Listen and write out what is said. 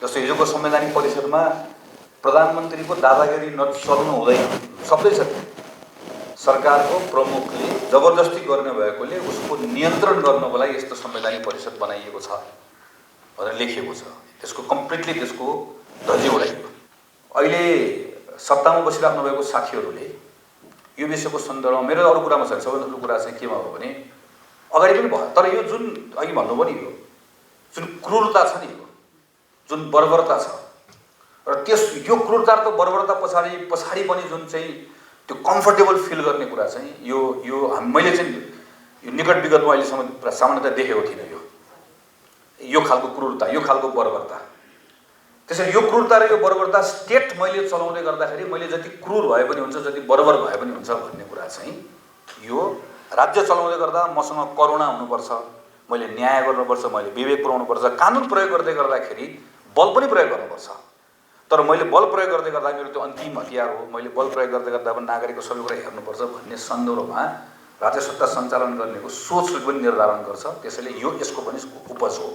जस्तो हिजोको संवैधानिक परिषदमा प्रधानमन्त्रीको दादागिरी नचल्नु हुँदैन शब्दै छ। सरकारको प्रमुखले जबरजस्ती गर्ने भएकोले उसको नियन्त्रण गर्नको लागि यस्तो संवैधानिक परिषद बनाइएको छ भनेर लेखिएको छ। त्यसको कम्प्लिटली त्यसको धज्जी उडाइयो। अहिले सत्तामा बसिराख्नु भएको साथीहरूले यो विषयको सन्दर्भमा मेरो अरू कुरामा छैन, सबैभन्दा ठुलो कुरा चाहिँ केमा हो भने अगाडि पनि भयो, तर यो जुन अघि भन्नुभयो नि, यो जुन क्रूरता छ नि, जुन बर्बरता छ र त्यस यो क्रूरता र बर्बरता पछाडि पनि जुन चाहिँ त्यो कम्फर्टेबल फिल गर्ने कुरा चाहिँ यो मैले चाहिँ यो निकट विगतमा अहिलेसम्म सामान्यतः देखेको थिइनँ। यो खालको क्रूरता, यो खालको बर्बरता। त्यसैले यो क्रूरता र यो बर्बरता स्टेट मैले चलाउँदै गर्दाखेरि मैले जति क्रूर भए पनि हुन्छ, जति बर्बर भए पनि हुन्छ भन्ने कुरा चाहिँ यो राज्य चलाउँदै गर्दा मसँग करुणा हुनुपर्छ, मैले न्याय गर्नुपर्छ, मैले विवेक पुर्याउनुपर्छ, कानुन प्रयोग गर्दै गर्दाखेरि बल पनि प्रयोग गर्नुपर्छ। तर मैले बल प्रयोग गर्दै गर्दा मेरो त्यो अन्तिम हतियार हो, मैले बल प्रयोग गर्दै गर्दा पनि नागरिकको सबै कुरा हेर्नुपर्छ भन्ने सन्दर्भमा राज्य सत्ता सञ्चालन गर्नेको सोचले पनि निर्धारण गर्छ। त्यसैले यो यसको पनि उपज हो।